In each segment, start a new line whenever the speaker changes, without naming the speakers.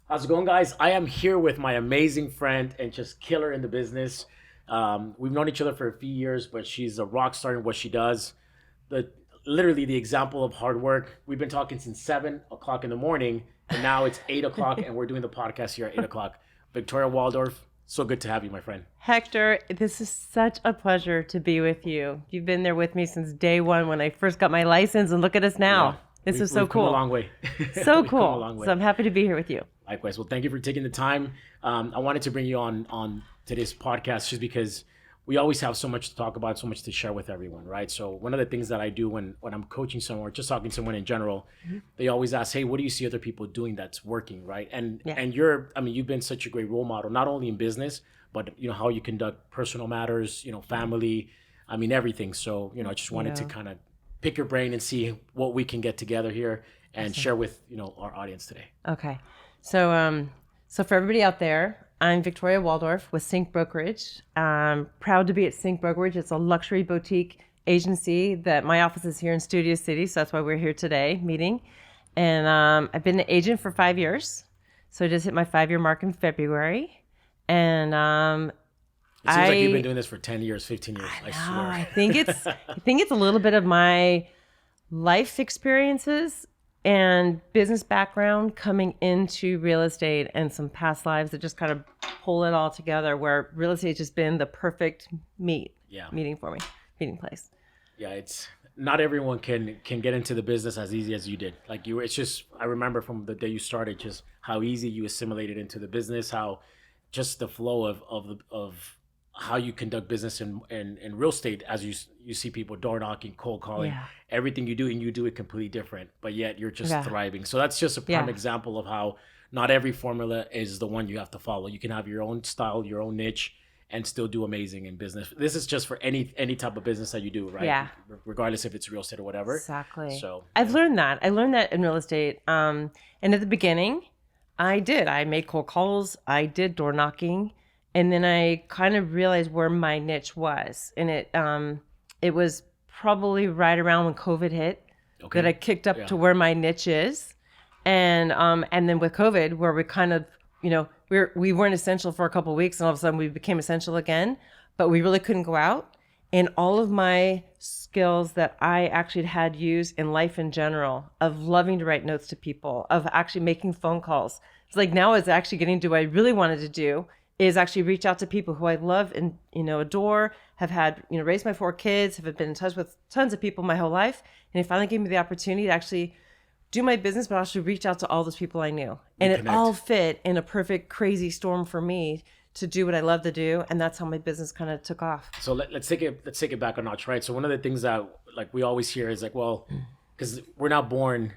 How's it going, guys? I am here with my amazing friend and just killer in the business. We've known each other for a few years, but she's a rock star in what she does. The Literally the example of hard work. We've been talking since 7 o'clock in the morning, and now it's 8 o'clock, and we're doing the podcast here at 8 o'clock. Victoria Waldorf, so good to have you, my friend.
Hector, this is such a pleasure to be with you. You've been there with me since day one when I first got my license, and look at us now.
Yeah,
This is so
we've come
cool.
a long way.
So
We've come a
cool.
long way.
So I'm happy to be here with you.
Likewise. Well, thank you for taking the time. I wanted to bring you on today's podcast just because we always have so much to talk about, so much to share with everyone, right? So one of the things that I do when I'm coaching someone or just talking to someone in general, they always ask, hey, what do you see other people doing that's working, right? And you've been such a great role model, not only in business, but how you conduct personal matters, family, everything. So, I just wanted to kind of pick your brain and see what we can get together here and share with, our audience today.
Okay. So for everybody out there, I'm Victoria Waldorf with Sync Brokerage. I'm proud to be at Sync Brokerage. It's a luxury boutique agency that my office is here in Studio City. So that's why we're here today meeting. And I've been an agent for 5 years. So I just hit my 5-year mark in February. And
it seems like you've been doing this for 10 years, 15 years. I swear.
I think it's a little bit of my life experiences and business background coming into real estate and some past lives that just kind of pull it all together, where real estate has just been the perfect meeting for me, meeting place.
Yeah, it's not everyone can get into the business as easy as you did. It's just, I remember from the day you started, just how easy you assimilated into the business, how just the flow of how you conduct business in real estate, as you see people door knocking, cold calling, everything you do, and you do it completely different, but yet you're just thriving. So that's just a prime example of how not every formula is the one you have to follow. You can have your own style, your own niche, and still do amazing in business. This is just for any type of business that you do, right?
Yeah.
Regardless if it's real estate or whatever.
Exactly.
So
I've learned that. I learned that in real estate. And at the beginning, I made cold calls. I did door knocking. And then I kind of realized where my niche was. And it was probably right around when COVID hit that I kicked up to where my niche is. And then with COVID, where we kind of, we weren't essential for a couple of weeks, and all of a sudden we became essential again, but we really couldn't go out. And all of my skills that I actually had used in life in general, of loving to write notes to people, of actually making phone calls. It's like now it's actually getting to what I really wanted to do, is actually reach out to people who I love and, adore, have had, raised my 4 kids, have been in touch with tons of people my whole life. And it finally gave me the opportunity to actually do my business, but also reach out to all those people I knew. And it all fit in a perfect, crazy storm for me to do what I love to do. And that's how my business kind of took off.
So let's take it back a notch, right? So one of the things that we always hear is because we're not born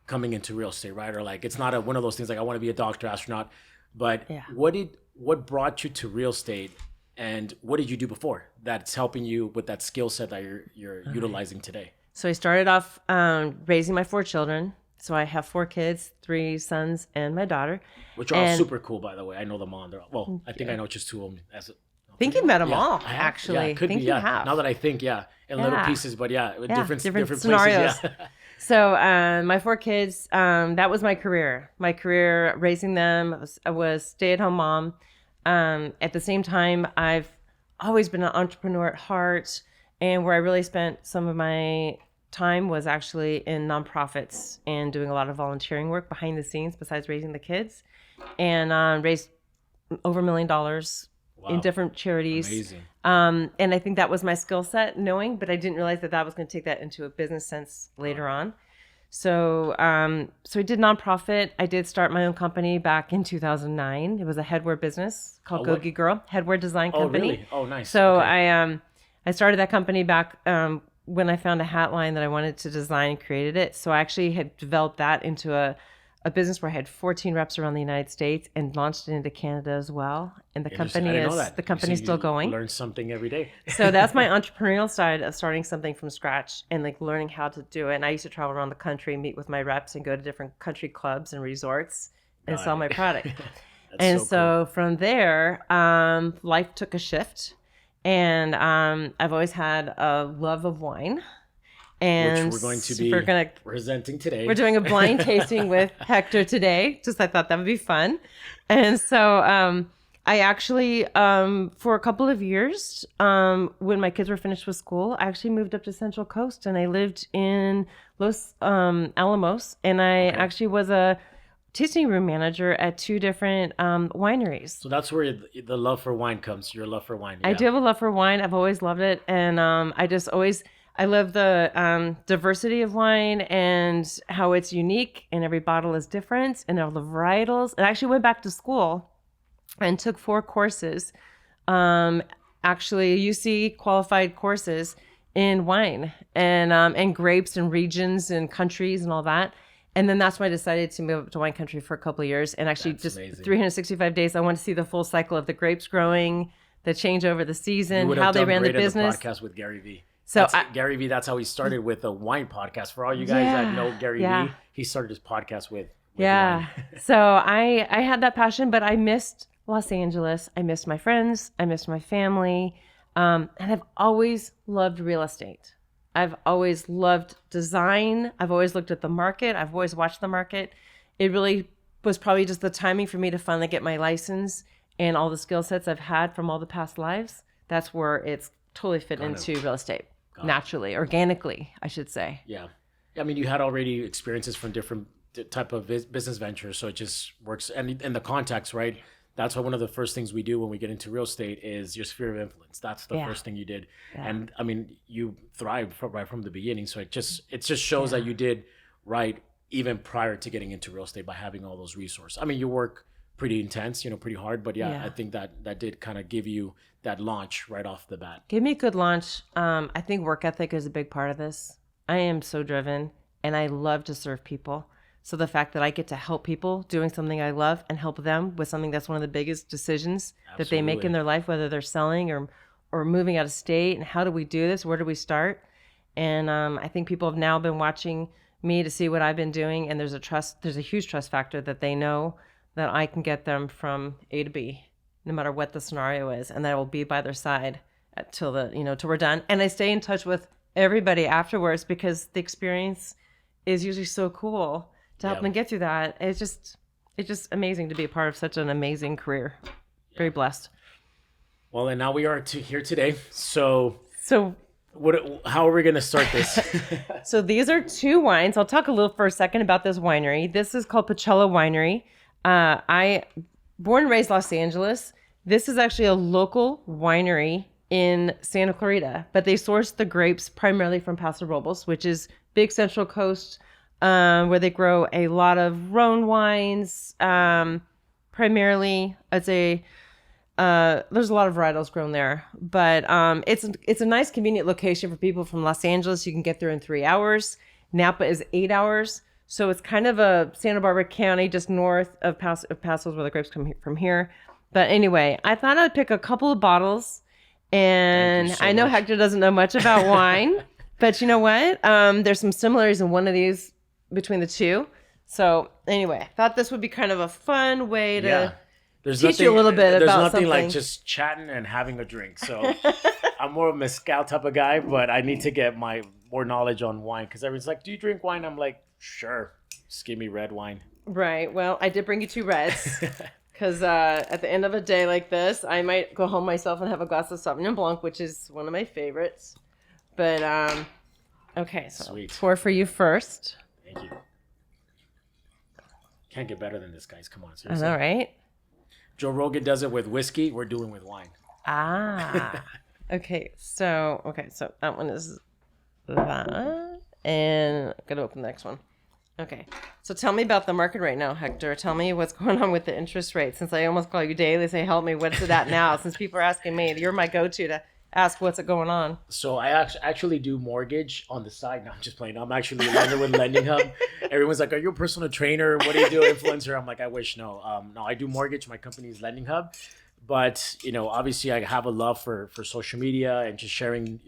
coming into real estate, right? Or it's not one of those things I want to be a doctor, astronaut. But what brought you to real estate, and what did you do before that's helping you with that skill set that you're utilizing today?
So I started off raising my 4 children. So I have 4 kids, 3 sons and my daughter.
Which are all super cool, by the way. I know them all. I think I know just 2 of them.
I think you met them all, actually.
Yeah, could be,
you have.
Now that I think, in little pieces, but different
scenarios.
Places,
So my 4 kids, that was my career. My career, raising them, I was stay-at-home mom. At the same time, I've always been an entrepreneur at heart, and where I really spent some of my time was actually in nonprofits and doing a lot of volunteering work behind the scenes besides raising the kids, and raised over $1 million in different charities.
Amazing.
And I think that was my skill set, knowing, but I didn't realize that was going to take that into a business sense later on. So I did nonprofit. I did start my own company back in 2009. It was a headwear business called Gogi Girl, headwear design company.
Oh, really? Oh, nice.
So I started that company back when I found a hat line that I wanted to design and created it. So I actually had developed that into a business where I had 14 reps around the United States and launched it into Canada as well. And the company's still going.
Learn something every day.
So that's my entrepreneurial side of starting something from scratch and learning how to do it. And I used to travel around the country, meet with my reps, and go to different country clubs and resorts and sell my product. And so from there, life took a shift. And I've always had a love of wine. And
which we're going to be presenting today.
We're doing a blind tasting with Hektor today. Just I thought that would be fun. And so I actually, for a couple of years, when my kids were finished with school, I actually moved up to Central Coast and I lived in Los Alamos. And I actually was a tasting room manager at 2 different wineries.
So that's where the love for wine comes. Your love for wine. Yeah.
I do have a love for wine. I've always loved it. And I love the diversity of wine and how it's unique and every bottle is different and all the varietals. And I actually went back to school and took 4 courses, actually UC qualified courses in wine and grapes and regions and countries and all that. And then that's when I decided to move up to wine country for a couple of years. And actually that's just amazing. 365 days, I want to see the full cycle of the grapes growing, the change over the season, how they ran the business.
The podcast with Gary V.
So
Gary V, that's how he started with a wine podcast. For all you guys that know Gary V, he started his podcast with wine.
So I had that passion, but I missed Los Angeles. I missed my friends. I missed my family. And I've always loved real estate. I've always loved design. I've always looked at the market. I've always watched the market. It really was probably just the timing for me to finally get my license and all the skill sets I've had from all the past lives. That's where it's totally fit into real estate. Naturally, organically, I should say.
Yeah. I mean, you had already experiences from different type of business ventures, so it just works. And in the context, right? That's why one of the first things we do when we get into real estate is your sphere of influence. That's the first thing you did. Yeah. And I mean, you thrived right from the beginning. So it just shows that you did right even prior to getting into real estate by having all those resources. I mean, you work pretty intense, pretty hard, but I think that did kind of give you that launch right off the bat.
Give me a good launch. I think work ethic is a big part of this. I am so driven and I love to serve people. So the fact that I get to help people doing something I love and help them with something that's one of the biggest decisions that they make in their life, whether they're selling or moving out of state, and how do we do this? Where do we start? And I think people have now been watching me to see what I've been doing, and there's a huge trust factor that they know that I can get them from A to B, no matter what the scenario is, and that I will be by their side till we're done. And I stay in touch with everybody afterwards because the experience is usually so cool to help them get through that. It's just amazing to be a part of such an amazing career. Very blessed.
Well, and now we are here today. So how are we going to start this?
So these are 2 wines. I'll talk a little for a second about this winery. This is called Pacello Winery. I born and raised Los Angeles. This is actually a local winery in Santa Clarita, but they source the grapes primarily from Paso Robles, which is big Central Coast, where they grow a lot of Rhone wines. Primarily, I'd say there's a lot of varietals grown there, but it's a nice, convenient location for people from Los Angeles. You can get there in 3 hours. Napa is 8 hours. So it's kind of a Santa Barbara County, just north of Paso, where the grapes come from here. But anyway, I thought I'd pick a couple of bottles. And I know Hektor doesn't know much about wine, but you know what? There's some similarities in one of these between the 2. So anyway, I thought this would be kind of a fun way to teach you a little bit about something.
There's nothing like just chatting and having a drink. So I'm more of a mezcal type of guy, but I need to get more knowledge on wine because everyone's like, do you drink wine? I'm like, sure. Just give me red wine.
Right. Well, I did bring you 2 reds because at the end of a day like this, I might go home myself and have a glass of Sauvignon Blanc, which is one of my favorites. But, okay. So
sweet.
Pour for you first.
Thank you. Can't get better than this, guys. Come on. Seriously.
I know, right?
Joe Rogan does it with whiskey. We're doing with wine.
Okay. So that one is that. And I'm going to open the next one. Okay. So tell me about the market right now, Hektor. Tell me what's going on with the interest rate. Since I almost call you daily, say, help me, what's it at now? Since people are asking me, you're my go-to to ask what's it going on.
So I actually do mortgage on the side. No, I'm just playing. I'm actually a lender with Lending Hub. Everyone's like, are you a personal trainer? What do you do, influencer? I'm like, I wish. No, I do mortgage. My company is Lending Hub. But, obviously I have a love for social media and just sharing,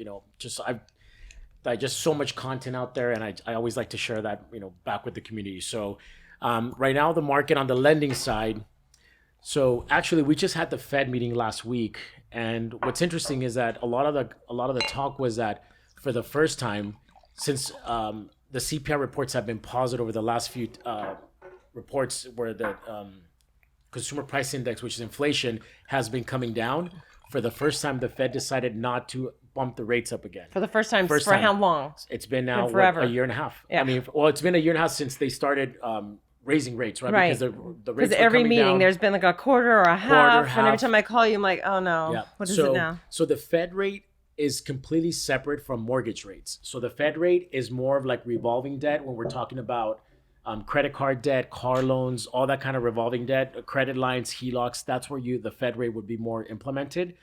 just so much content out there. And I always like to share that, back with the community. So right now the market on the lending side. So actually we just had the Fed meeting last week. And what's interesting is that a lot of the talk was that for the first time, since the CPI reports have been positive over the last few reports, where the consumer price index, which is inflation, has been coming down. For the first time, the Fed decided not to bump the rates up again.
For the first time,
First
for
time.
how long?
It's been now
forever.
a year and a half.
Yeah.
I mean, well, it's been a year and a half since they started raising rates, right?
Right.
Because the
Because
rates were
every
coming
meeting,
down.
there's been like a quarter or a half, and every
half.
time I call you, I'm like, oh no,
Yeah.
what is it now?
So the Fed rate is completely separate from mortgage rates. So the Fed rate is more of like revolving debt when we're talking about credit card debt, car loans, all that kind of revolving debt, credit lines, HELOCs. That's where the Fed rate would be more implemented.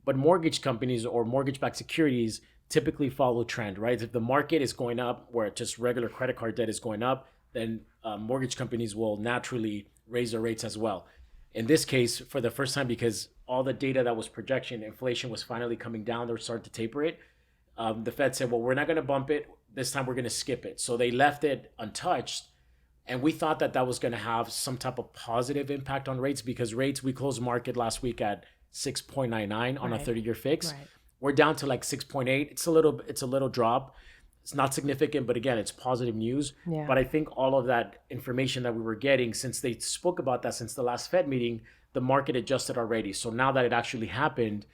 But mortgage companies or mortgage-backed securities typically follow trend, right? If the market is going up, where just regular credit card debt is going up, then mortgage companies will naturally raise their rates as well. In this case, for the first time, because all the data that was projection, inflation was finally coming down, they were starting to taper it. The Fed said, well, we're not going to bump it. This time we're going to skip it. So they left it untouched. And we thought that that was going to have some type of positive impact on rates, because rates, we closed market last week at 6.99 on a 30-year fix.
Right.
We're down to like 6.8. It's a little drop. It's not significant, but again, it's positive news.
Yeah.
But I think all of that information that we were getting, since they spoke about that since the last Fed meeting, the market adjusted already. So now that it actually happened,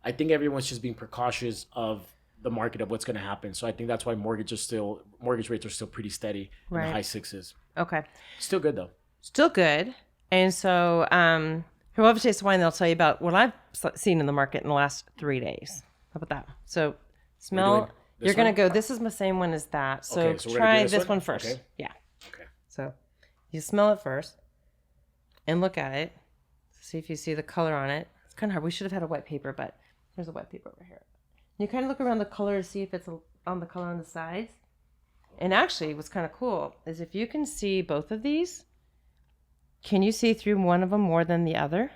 I think everyone's just being precautious of the market, of what's going to happen. So I think that's why mortgage rates are still pretty steady in the high sixes.
Okay.
Still good though.
Still good. And so, whoever tastes the wine, they'll tell you about what I've seen in the market in the last 3 days. How about that? So, smell. You're going to go, this is the same one as that. So,
Okay, so we're
try
gonna do
this one first.
Okay.
Yeah.
Okay.
So, you smell it first and look at it. See if you see the color on it. It's kind of hard. We should have had a white paper, but there's a white paper over here. You kind of look around the color to see if it's on the color on the sides. And actually, what's kind of cool is if you can see both of these, can you see through one of them more than the other?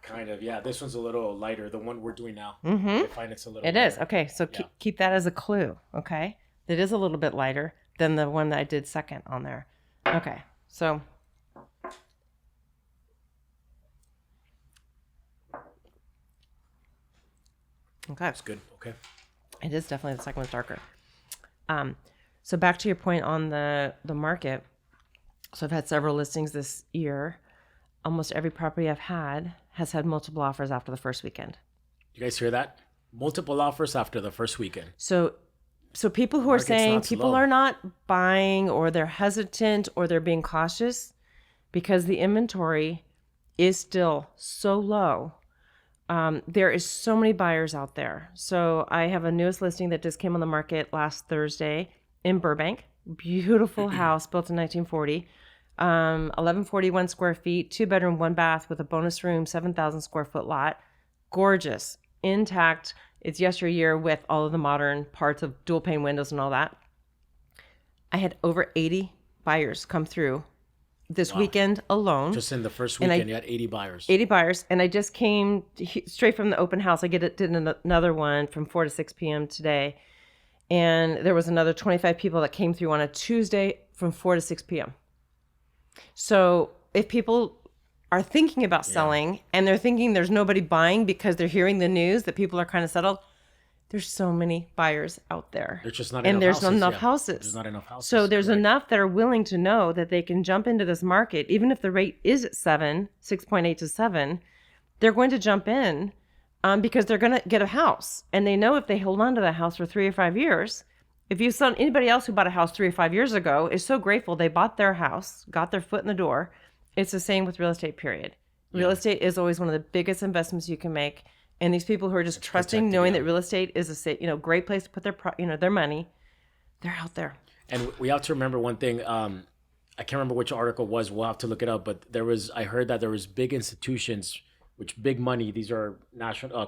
Kind of, yeah. This one's a little lighter. The one we're doing now,
Mm-hmm.
I find it's a little.
It
lighter.
is. Okay, so
Yeah.
keep that as a clue, okay? It is a little bit lighter than the one that I did second on there. Okay, so. Okay.
That's good. Okay.
It is definitely, the second one's darker. So back to your point on the market. So I've had several listings this year. Almost every property I've had has had multiple offers after the first weekend.
You guys hear that? Multiple offers after the first weekend.
So people who are
Market's
saying
not
people
slow.
are not buying, or they're hesitant, or they're being cautious because the inventory is still so low. There is so many buyers out there. So I have a newest listing that just came on the market last Thursday in Burbank. Beautiful house built in 1940. 1141 square feet, 2-bedroom, 1-bath with a bonus room, 7,000 square foot lot. Gorgeous, intact. It's yesteryear with all of the modern parts of dual pane windows and all that. I had over 80 buyers come through this weekend alone.
Just in the first weekend, you had 80 buyers.
80 buyers. And I just came straight from the open house. I did another one from 4 to 6 p.m. today. And there was another 25 people that came through on a Tuesday from 4 to 6 p.m. So if people are thinking about selling and they're thinking there's nobody buying because they're hearing the news that people are kind of settled, there's so many buyers out there.
There's just not
and
enough
there's
houses.
not enough
Yeah.
houses.
There's not enough houses.
So there's
Correct.
enough that are willing to know that they can jump into this market, even if the rate is at 6.8 to 7, they're going to jump in because they're going to get a house. And they know if they hold on to that house for 3 or 5 years, if you saw anybody else who bought a house 3 or 5 years ago is so grateful they bought their house, got their foot in the door. It's the same with real estate, period. Real estate is always one of the biggest investments you can make. And these people who are just trusting, knowing that real estate is a great place to put their money, they're out there.
And we have to remember one thing. I can't remember which article it was. We'll have to look it up. But I heard that there was big institutions, which big money. These are national,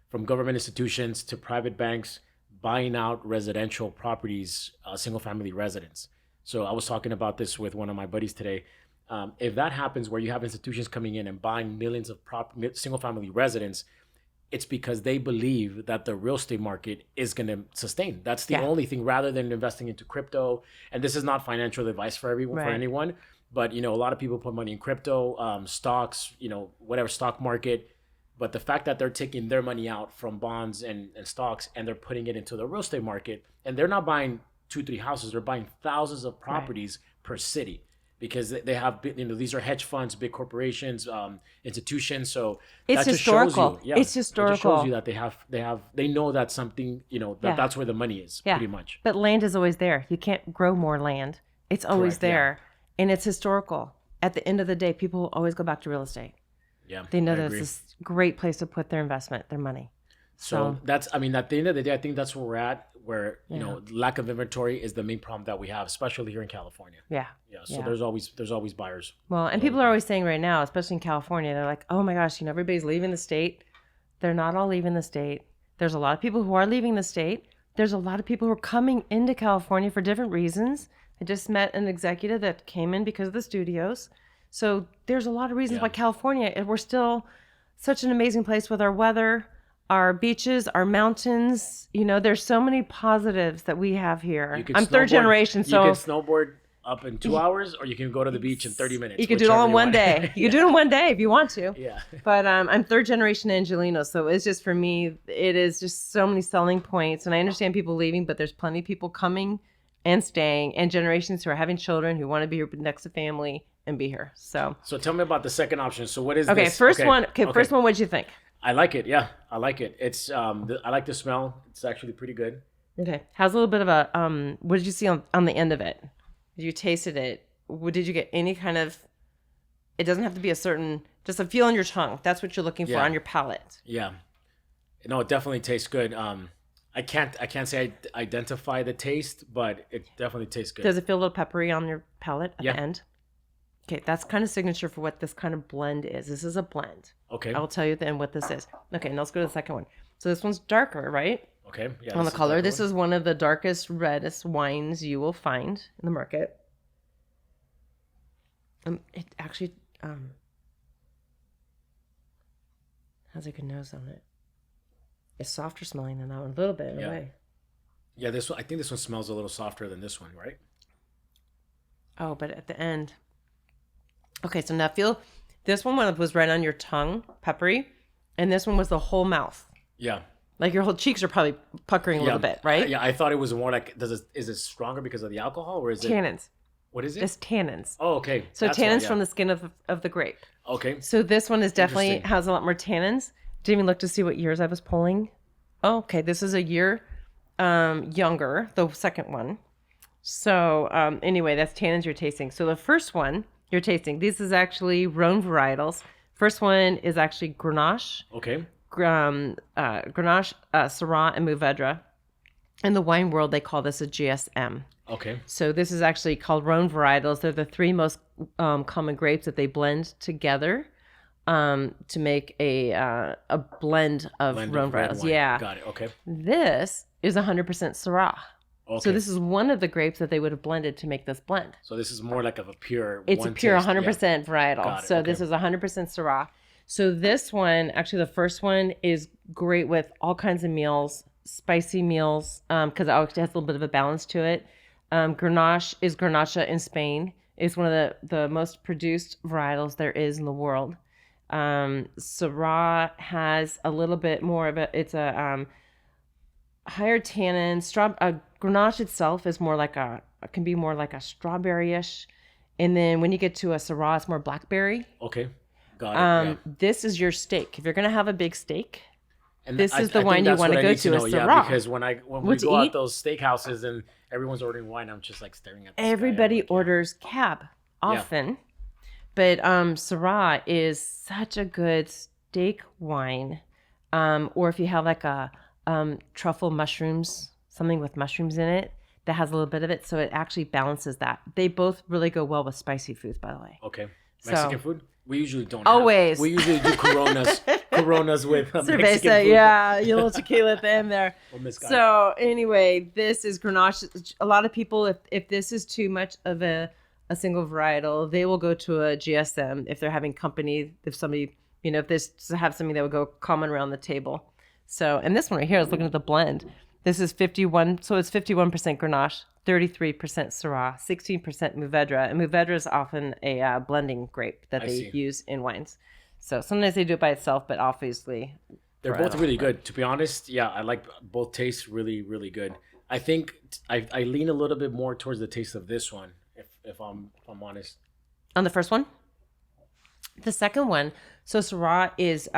from government institutions to private banks, buying out residential properties, single family residents. So I was talking about this with one of my buddies today. If that happens, where you have institutions coming in and buying millions of single family residents, it's because they believe that the real estate market is going to sustain. That's the only thing, rather than investing into crypto. And this is not financial advice for everyone, for anyone, but a lot of people put money in crypto, stocks, whatever stock market. But the fact that they're taking their money out from bonds and stocks and they're putting it into the real estate market, and they're not buying 2, 3 houses, they're buying thousands of properties per city, because they have, these are hedge funds, big corporations, institutions. So
it's
that
historical.
Just shows you,
it's historical.
It just shows you that they know that something, that's where the money is, pretty much.
But land is always there. You can't grow more land. It's always
Correct,
there, and it's historical. At the end of the day, people will always go back to real estate.
Yeah,
They know
I
that
agree.
it's a great place to put their investment, their money.
So that's, at the end of the day, I think that's where we're at, where, lack of inventory is the main problem that we have, especially here in California.
Yeah.
So there's always buyers.
Well, and people are always saying right now, especially in California, they're like, oh my gosh, everybody's leaving the state. They're not all leaving the state. There's a lot of people who are leaving the state. There's a lot of people who are coming into California for different reasons. I just met an executive that came in because of the studios. So there's a lot of reasons why California, we're still such an amazing place with our weather, our beaches, our mountains. There's so many positives that we have here. I'm third generation, so
you can snowboard up in 2 hours, or you can go to the beach in 30 minutes.
You can do it all in one day. You can do it in one day if you want to.
Yeah.
But I'm third generation Angelino, so it's just, for me, it is just so many selling points. And I understand people leaving, but there's plenty of people coming and staying, and generations who are having children who want to be here next to family and be here. So
tell me about the second option. So what is
okay?
this?
First one. First one. What'd you think?
I like it. Yeah, I like it. It's I like the smell. It's actually pretty good.
Okay, has a little bit of a what did you see on the end of it? You tasted it. Did you get any kind of? It doesn't have to be a certain. Just a feel on your tongue. That's what you're looking for on your palate.
Yeah, no, it definitely tastes good. I can't say I identify the taste, but it definitely tastes good.
Does it feel a little peppery on your palate at the end? Okay, that's kind of signature for what this kind of blend is. This is a blend.
Okay.
I will tell you then what this is. Okay, now let's go to the second one. So this one's darker, right?
Okay. Yeah.
On the color. This is one of the darkest, reddest wines you will find in the market. It actually has a good nose on it. It's softer smelling than that one, a little bit in a way.
Yeah, this one. I think this one smells a little softer than this one, right?
Oh, but at the end. Okay, so now feel this one was right on your tongue, peppery, and this one was the whole mouth.
Yeah.
Like your whole cheeks are probably puckering a little bit, right?
Yeah, I thought it was more like, is it stronger because of the alcohol, or is it
tannins?
What is it?
It's tannins.
Oh, okay.
So
that's
tannins from the skin of the grape.
Okay.
So this one is definitely has a lot more tannins. Didn't even look to see what years I was pulling. Oh, okay, this is a year younger, the second one. So anyway, that's tannins you're tasting. So the first one you're tasting, this is actually Rhone varietals. First one is actually Grenache.
Okay.
Grenache, Syrah, and Mourvedre. In the wine world, they call this a GSM.
Okay.
So this is actually called Rhone varietals. They're the three most common grapes that they blend together to make a blend of Rhone varietals. Yeah.
Got it. Okay.
This is 100% Syrah.
Okay.
So this is one of the grapes that they would have blended to make this blend.
So this is more like of a pure.
It's a pure 100% varietal.
Got it.
So
Okay.
this is 100% Syrah. So this one, actually, the first one is great with all kinds of meals, spicy meals, because it has a little bit of a balance to it. Grenache is Grenache in Spain. It's one of the most produced varietals there is in the world. Syrah has a little bit more of a, it's a higher tannin. Grenache itself is more like can be more like a strawberry-ish. And then when you get to a Syrah, it's more blackberry.
Okay. Got it.
This is your steak. If you're going to have a big steak,
And
this is the
I
wine
think
you
that's
want
what
to
I
go
need
to, is
know,
Syrah.
Because when we
What to
go out
eat?
those steakhouses and everyone's ordering wine, I'm just like staring at this
Everybody
guy.
orders cab often. But Syrah is such a good steak wine. Or if you have like a truffle mushrooms, something with mushrooms in it, that has a little bit of it. So it actually balances that. They both really go well with spicy foods, by the way.
Okay. Mexican food? We usually don't
Always.
We usually do Coronas. Coronas with Mexican
Cerveza,
food.
yeah, a little tequila at the end there.
Or mezcal.
So anyway, this is Grenache. A lot of people, if this is too much of a single varietal, they will go to a GSM if they're having company. If somebody, if this to have something that would go common around the table. So, and this one right here, I was looking at the blend. This is 51, so it's 51% Grenache, 33% Syrah, 16% Mourvedre. And Mourvedre is often a blending grape that they use in wines. So sometimes they do it by itself, but obviously
They're
for
both
other
really
flavor.
good. To be honest, yeah, I like both tastes really, really good. I think I lean a little bit more towards the taste of this one, if I'm honest.
On the first one, the second one, so Syrah is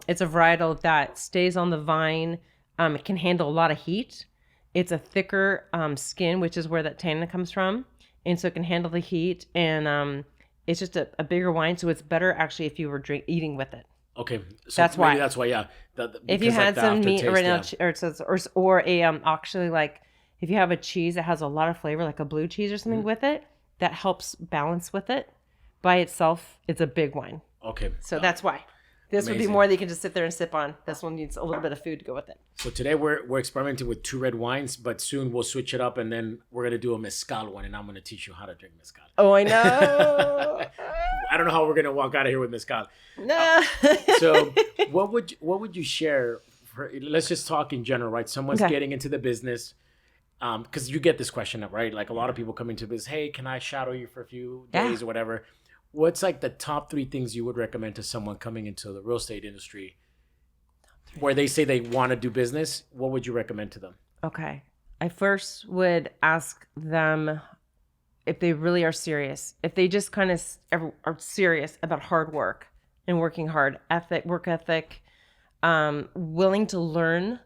it's a varietal that stays on the vine. It can handle a lot of heat. It's a thicker skin, which is where that tannin comes from, and so it can handle the heat. And it's just a bigger wine, so it's better actually if you were eating with it.
Okay, so
That's
maybe
why.
that's why, yeah.
If you
Because like
had
the
some meat
aftertaste,
right now,
yeah.
or it says, or a actually like if you have a cheese that has a lot of flavor, like a blue cheese or something with it, that helps balance with it. By itself, it's a big wine.
Okay,
So that's why. This would be
amazing.
more that you can just sit there and sip on. This one needs a little bit of food to go with it.
So today we're experimenting with two red wines, but soon we'll switch it up, and then we're gonna do a mezcal one, and I'm gonna teach you how to drink mezcal.
Oh, I know.
I don't know how we're gonna walk out of here with mezcal.
No.
So what would you share? Let's just talk in general, right? Someone's
Okay.
getting into the business, because you get this question up, right? Like a lot of people come into business, hey, can I shadow you for a few
Yeah.
days or whatever? What's like the top three things you would recommend to someone coming into the real estate industry, where they say they want to do business? What would you recommend to them?
Okay. I first would ask them if they really are serious. If they just kind of are serious about hard work and working hard, work ethic, willing to learn,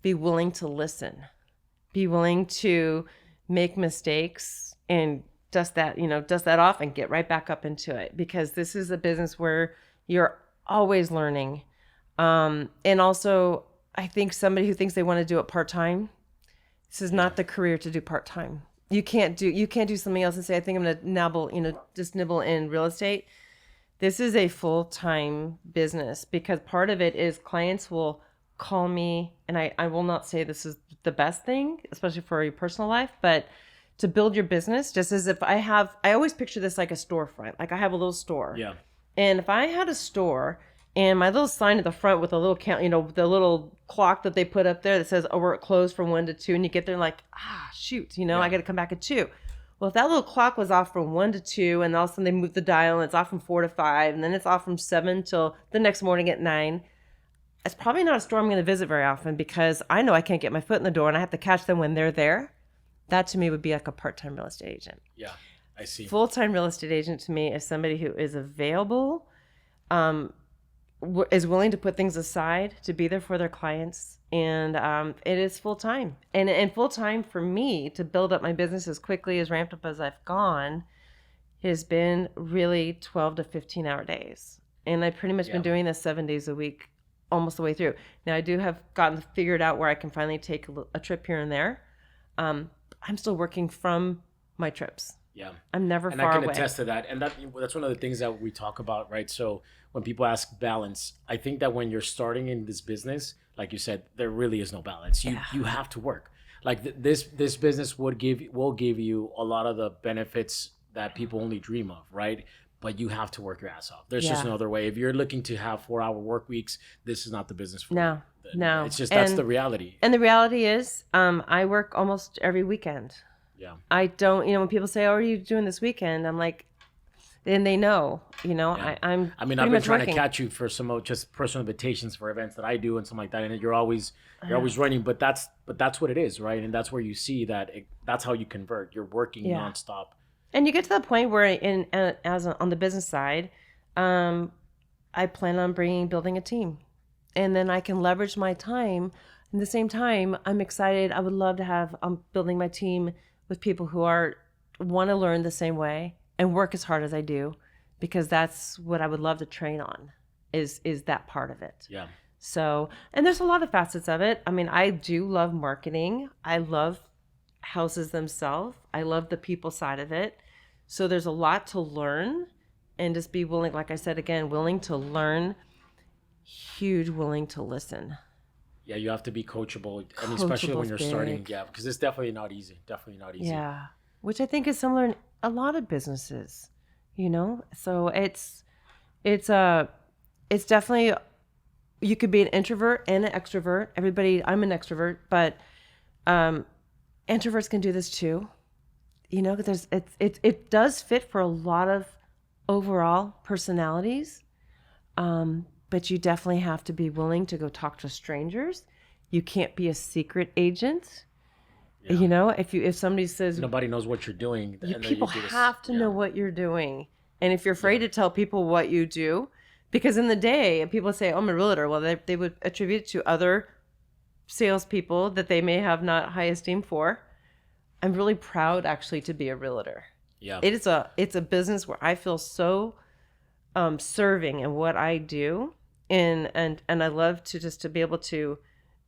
be willing to listen, be willing to make mistakes and dust that off and get right back up into it, because this is a business where you're always learning. And also, I think somebody who thinks they want to do it part-time, this is not the career to do part-time. You can't do something else and say, I think I'm going to just nibble in real estate. This is a full-time business, because part of it is clients will call me, and I will not say this is the best thing, especially for your personal life, but to build your business, just as if I always picture this like a storefront. Like I have a little store.
Yeah.
And if I had a store and my little sign at the front with a little count, the little clock that they put up there that says, oh, we're closed from 1 to 2, and you get there and like, shoot, I got to come back at 2. Well, if that little clock was off from 1 to 2, and all of a sudden they move the dial and it's off from 4 to 5, and then it's off from 7 till the next morning at 9, it's probably not a store I'm going to visit very often, because I know I can't get my foot in the door and I have to catch them when they're there. That to me would be like a part-time real estate agent.
Yeah, I see.
Full-time real estate agent to me is somebody who is available, is willing to put things aside to be there for their clients, and it is full-time. And full-time for me to build up my business as quickly, as ramped up as I've gone, has been really 12 to 15-hour days. And I've pretty much been doing this 7 days a week almost the way through. Now I do have gotten figured out where I can finally take a trip here and there. I'm still working from my trips.
Yeah.
I'm never
And
far
I can
away.
attest to that. And that's one of the things that we talk about, right? So when people ask balance, I think that when you're starting in this business, like you said, there really is no balance. You have to work. Like this business will give you a lot of the benefits that people only dream of, right? But you have to work your ass off. There's just no other way. If you're looking to have 4-hour work weeks, this is not the business for you.
No.
It's just that's the reality.
And the reality is, I work almost every weekend.
Yeah.
I don't, when people say, "Oh, what are you doing this weekend?" I'm like, and they know,
Yeah.
I'm.
I mean, I've been trying to catch you for some just personal invitations for events that I do and something like that, and you're always running. But that's what it is, right? And that's where you see that that's how you convert. You're working nonstop.
And you get to the point where, on the business side, I plan on building a team, and then I can leverage my time. At the same time, I'm excited. I would love to have building my team with people who want to learn the same way and work as hard as I do, because that's what I would love to train on. Is that part of it?
Yeah.
So, and there's a lot of facets of it. I mean, I do love marketing. I love houses themselves. I love the people side of it. So there's a lot to learn, and just be willing, like I said, again, willing to learn, willing to listen.
Yeah, you have to be coachable. I mean, especially when you're starting.
Big.
Yeah, because it's definitely not easy. Definitely not easy.
Yeah, which I think is similar in a lot of businesses, So it's definitely, you could be an introvert and an extrovert. I'm an extrovert, but introverts can do this too. Because it does fit for a lot of overall personalities. But you definitely have to be willing to go talk to strangers. You can't be a secret agent.
Yeah.
You know, if somebody says
Nobody knows what you're doing, and then
people
you do this.
have to
Yeah.
know what you're doing. And if you're afraid to tell people what you do, because in the day, people say, oh, I'm a realtor. Well, they would attribute it to other salespeople that they may have not high esteem for. I'm really proud actually to be a realtor.
Yeah.
It's a business where I feel so serving in what I do. And I love to be able to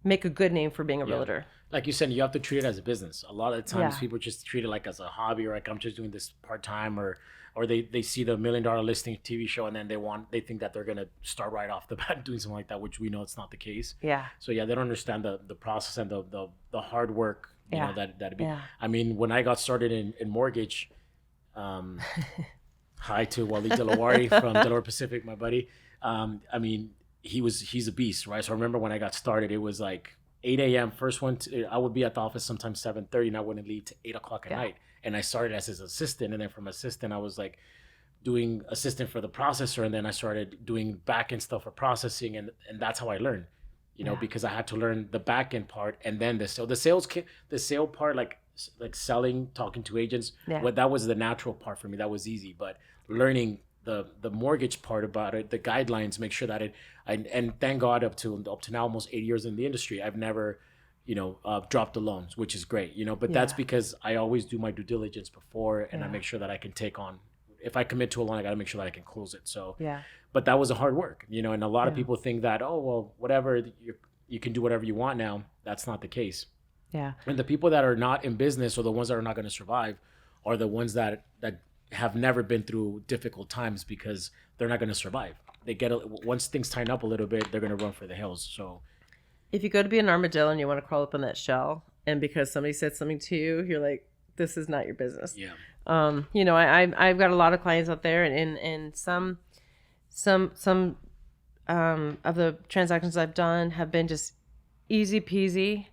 make a good name for being a realtor.
Like you said, you have to treat it as a business. A lot of times
Yeah.
people just treat it like as a hobby, or like I'm just doing this part-time, or they see the $1 million listing TV show and then they think that they're going to start right off the bat doing something like that, which we know it's not the case.
Yeah.
So yeah, they don't understand the process and the hard work, you know, that'd be.
Yeah.
I mean, when I got started in mortgage, hi to Wally Delawari from Delaware Pacific, my buddy. I mean, he's a beast, right? So I remember when I got started, it was like 8 a.m. First one, I would be at the office sometimes 7:30, and I wouldn't leave to 8 o'clock at night. And I started as his assistant, and then from assistant, I was like doing assistant for the processor, and then I started doing back end stuff for processing, and that's how I learned, you know, because I had to learn the back end part, and then the sale part, like selling, talking to agents. That was the natural part for me. That was easy, but learning the mortgage part about it, the guidelines, make sure that and thank God up to now almost 8 years in the industry, I've never, you know, dropped the loans, which is great, you know, but that's because I always do my due diligence before, and I make sure that I can take on, if I commit to a loan, I got to make sure that I can close it. So, but that was a hard work, you know, and a lot of people think that, oh, well, whatever, you can do whatever you want now. That's not the case.
Yeah.
And the people that are not in business, or the ones that are not going to survive, are the ones that have never been through difficult times, because they're not going to survive. They once things tighten up a little bit, they're going to run for the hills. So
if you go to be an armadillo and you want to crawl up in that shell, and because somebody said something to you, you're like, this is not your business.
Yeah.
You know, I've got a lot of clients out there, and some of the transactions I've done have been just easy peasy,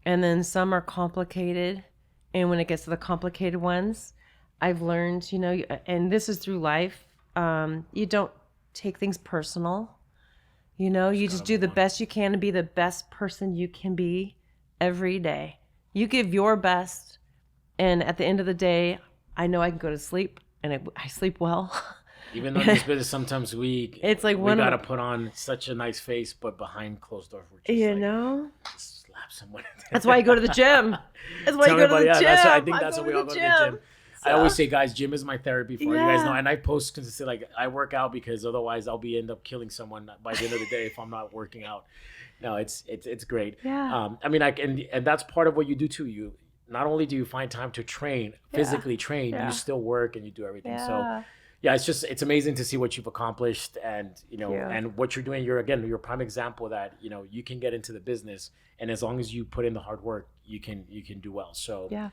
and then some are complicated. And when it gets to the complicated ones, I've learned, you know, and this is through life, you don't take things personal. You know, you just do the best you can to be the best person you can be every day. You give your best, and at the end of the day, I know I can go to sleep, and I sleep well.
Even though in this business, sometimes it's like we gotta put on such a nice face, but behind closed doors, we're just just slap someone.
That's why you go to the gym. That's why you go to the gym.
I think that's why we all go to the gym. So, I always say, guys, gym is my therapy for you guys know. And I post consistently, like, I work out because otherwise I'll end up killing someone by the end of the day if I'm not working out. No, it's great.
Yeah.
I mean, and that's part of what you do too. You not only do you find time to train, physically train, you still work and you do everything.
Yeah.
So yeah, it's amazing to see what you've accomplished, and you know, and what you're doing. You're a prime example that, you know, you can get into the business, and as long as you put in the hard work, you can do well. So
yeah.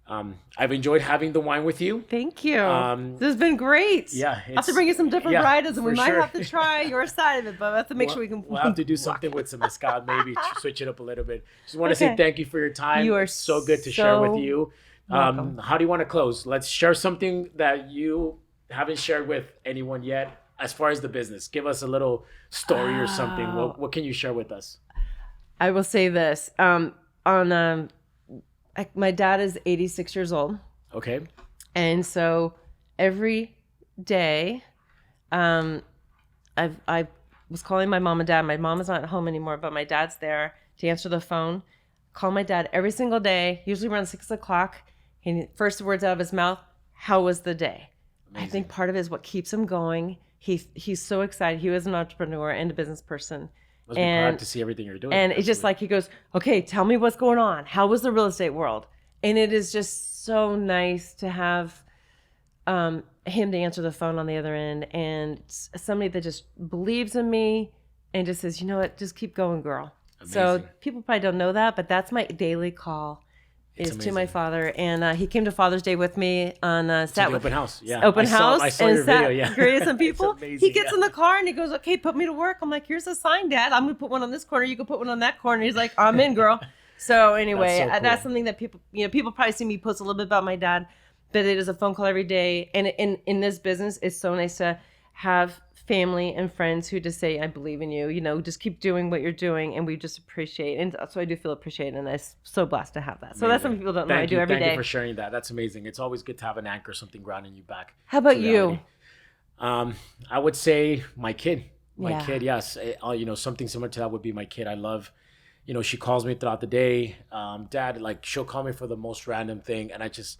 I've enjoyed having the wine with you.
Thank you. This has been great.
Yeah.
I'll have to bring you some different varieties, and we might have to try your side of it, but we'll have to make sure we can.
We'll have to do something with some mezcal, maybe switch it up a little bit. Just want to say thank you for your time.
You are
it's so good to share with you. How do you want to close? Let's share something that you haven't shared with anyone yet as far as the business. Give us a little story or something. What can you share with us?
I will say this. My dad is 86 years old.
Okay.
And so every day, I was calling my mom and dad. My mom is not at home anymore, but my dad's there to answer the phone. Call my dad every single day, usually around 6 o'clock. And first words out of his mouth, how was the day? Amazing. I think part of it is what keeps him going. He's so excited. He was an entrepreneur and a business person.
Must be proud to see everything you're doing.
And it's just like, he goes, okay, tell me what's going on. How was the real estate world? And it is just so nice to have him to answer the phone on the other end, and somebody that just believes in me and just says, you know what, just keep going, girl. Amazing. So people probably don't know that, but that's my daily call. Is to my father, and he came to Father's Day with me on sat with
open house,
open house,
I saw your video,
greeted some people. He gets in the car and he goes, "Okay, put me to work." I'm like, "Here's a sign, Dad. I'm gonna put one on this corner. You can put one on that corner." He's like, "I'm in, girl." So anyway, that's, so cool. That's something that people probably see me post a little bit about my dad, but it is a phone call every day, and in this business, it's so nice to have family and friends who just say, I believe in you, just keep doing what you're doing. And we just appreciate. And so I do feel appreciated. And I'm so blessed to have that. So that's something people don't know. I do every day.
Thank you for sharing that. That's amazing. It's always good to have an anchor, something grounding you back.
How about you?
I would say my kid. Kid, yes. Something similar to that would be my kid. I love, she calls me throughout the day. Dad, like she'll call me for the most random thing. And I just,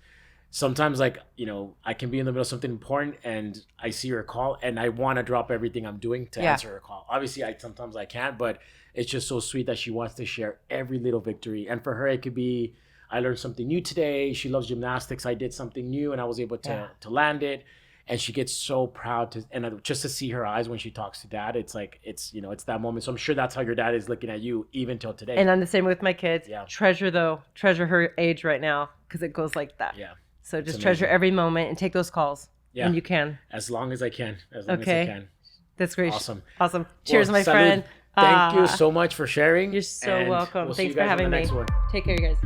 sometimes I can be in the middle of something important and I see her call and I want to drop everything I'm doing to answer her call. Obviously, sometimes I can't, but it's just so sweet that she wants to share every little victory. And for her, it could be, I learned something new today. She loves gymnastics. I did something new and I was able to land it. And she gets so proud just to see her eyes when she talks to dad. It's like, it's that moment. So I'm sure that's how your dad is looking at you even till today.
And I'm the same with my kids. Yeah. Treasure her age right now because it goes like that.
Yeah.
So just treasure every moment and take those calls when you can.
As long as I can. As long as I can.
That's great.
Awesome.
Cheers, my friend.
Thank you so much for sharing.
You're so welcome. Thanks for having me. Take care, you guys.